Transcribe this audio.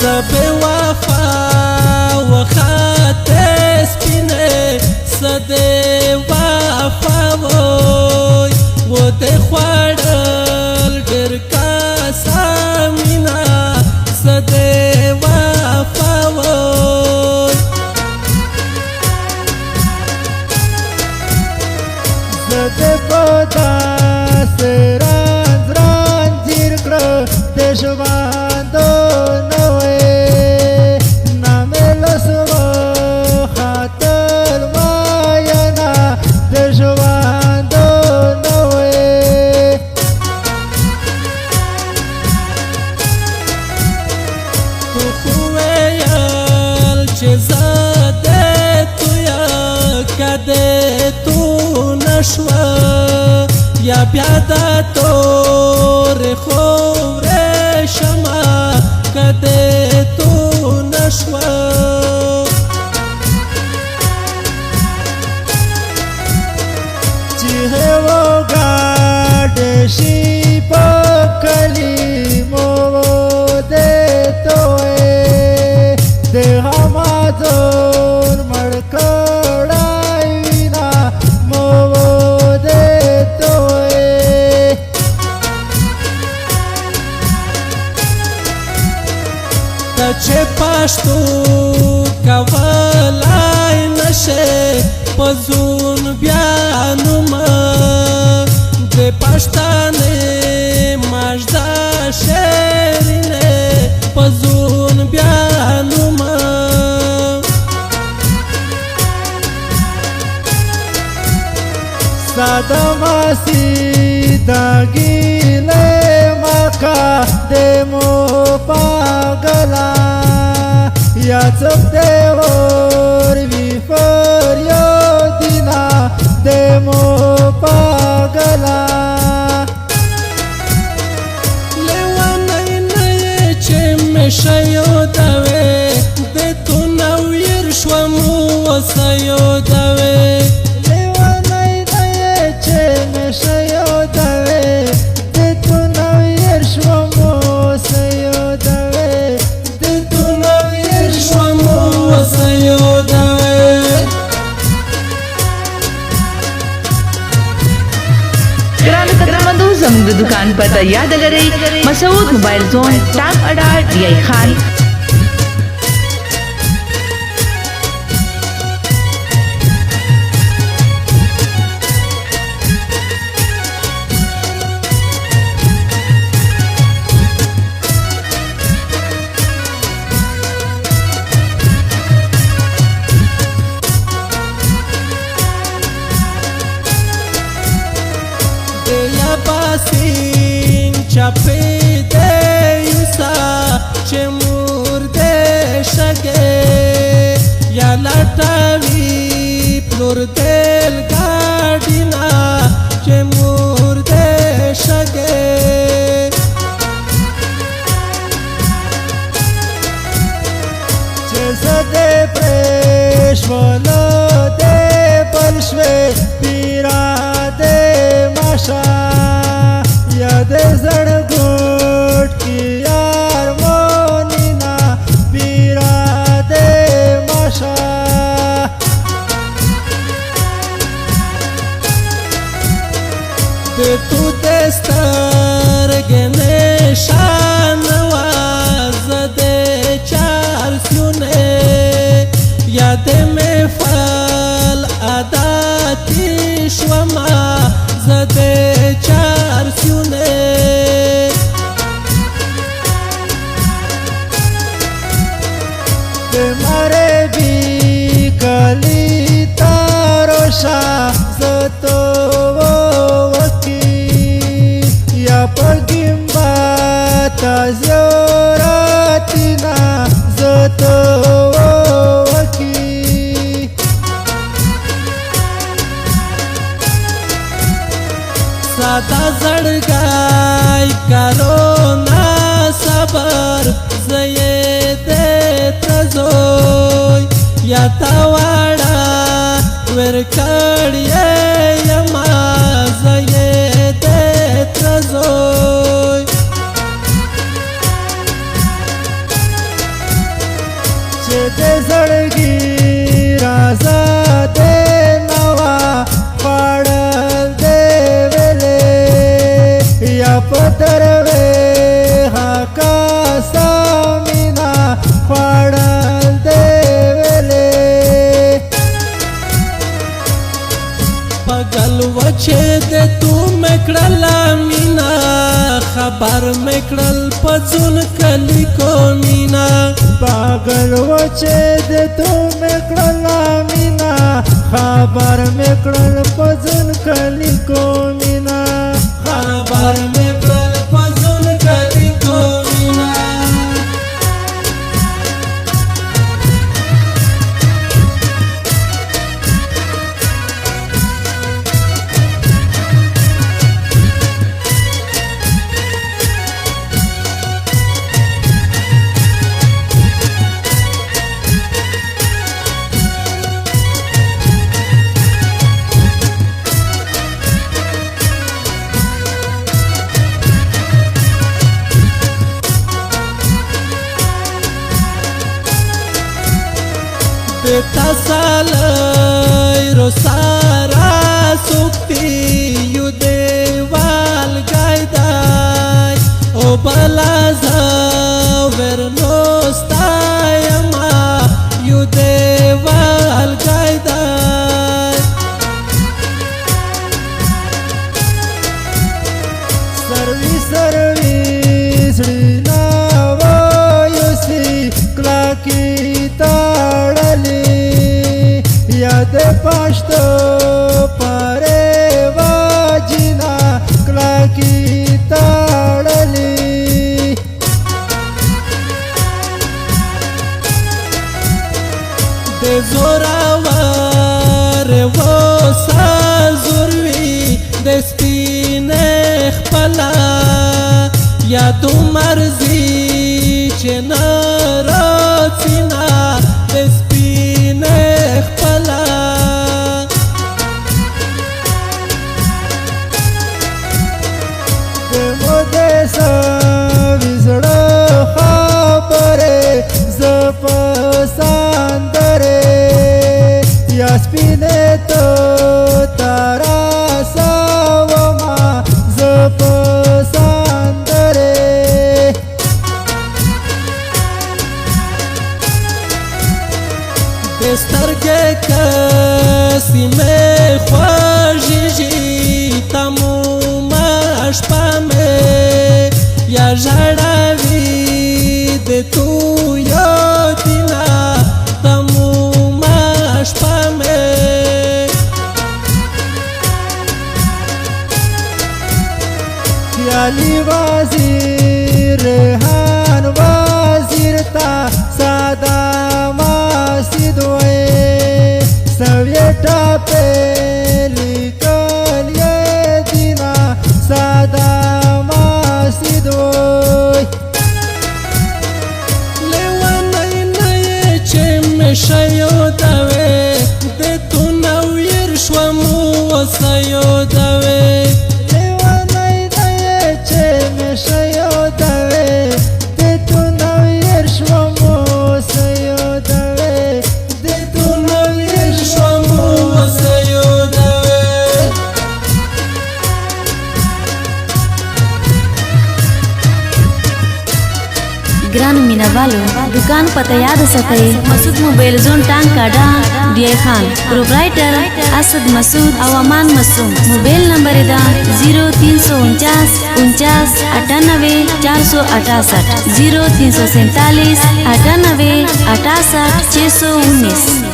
سبه وفا وخاته سپینه سده وفا وای و ده خوڑل ډیر کاسا مینا سده وفا وای زده پتا سران زران زیر کرو دشواندو نوے ناملس و خاطر ماینا دشواندو نوے تو خویل چه زده تو یا کده تو نشوه یا بیادا تور خوره شما کده تو نشوه چیه و گاڑشی پکلی مو ده توئے ده همازون مڑکڑائی وینا مو ده توئے تا چه پاشتو کولای نشه پزون بیانوما د پښتانه ماجدا شیرینه پزون بیانوما سادماسی داگیلے مکا دیمو پاگلا یا چپ دیور وی فریادینا دیمو پاگلا لیوانی نئی چه مشیو دوی ده تو نویر شوامو وسیو دوی زموږ د دکان پته یاد لرئ مسعود موبایل زون ټاپ اډا ډی ای خان باسین چپی ده یوسا چه مرده شگه یا لطوی پلور دل گاڑینا چه مرده شگه چه زده پریشولو ده پلشوه پیرا ده ماشا یاد زڑگوٹ کی یار مونینا پیرا دے ماشا ده تو دستر گنه شانواز ده چار سیونه یاد مفال عاداتی شوما زده چار سیونه ده ماره بی کلی تاروشا زتو وکی یا پگیم با تازیوراتینا زتو وکی سادا زړګای کرونا صبر زید تزوی یا تاواړه ورکړی یما زید تزوی दे जळगी राजा दे नवा पाडल देवेले या पदरवे हा कासा मीना पाडल देवेले पगल वचे दे तू मेकड़ला मीना खबर मेकड़ल पजुन कली को मीना पागल वचे दे तू मेकड़ला मीना खबर मेकड़ल पजुन कली को मीना खबर मेकड़ल पजुन कली को मीना बेटा सालय रो सारा सुक्ति यु देवाल गायदाय ओ बला जावेर नोस्तायमा यु देवाल गायदाय सर्वी श्रीनावा युसी क्लाकी ताडली याद पाश्तो पारे वाजिना क्लाकी ताडली दे जोरावर वो साजुरवी दे स्पिने खपला या तू मर्जी चे नरोचिना दे स्पिने खपला दे मोदे विजड़ खापरे जप सांदरे यास्पिने तो तारा सावमा जप सांदरे दस्तर के कसी में ख्वाजिजी तमु मशपा में या जड़ावी दे तू योदिना तमु मशपा में याली वाजीर रेहान वाजीर ता सादा मासिदोए सव्यटा पेली कलिये दिना सादा मासिदोए लेवानay naye chem shayo dave de tu nawir shwamu sayo dave लेवानाई नये चेम शयो दवे ते तू नवीर श्वमो सयो Dave de tu nawir shwamu sayo dave grain मिनावालो दुकान पता याद सके मसूद मोबाइल जोन टांग काडा दिया खान प्रोप्राइटर असद मसूद अवामान मसूम मोबाइल नंबर दा 0349 49 98 468 0347 98 68 619।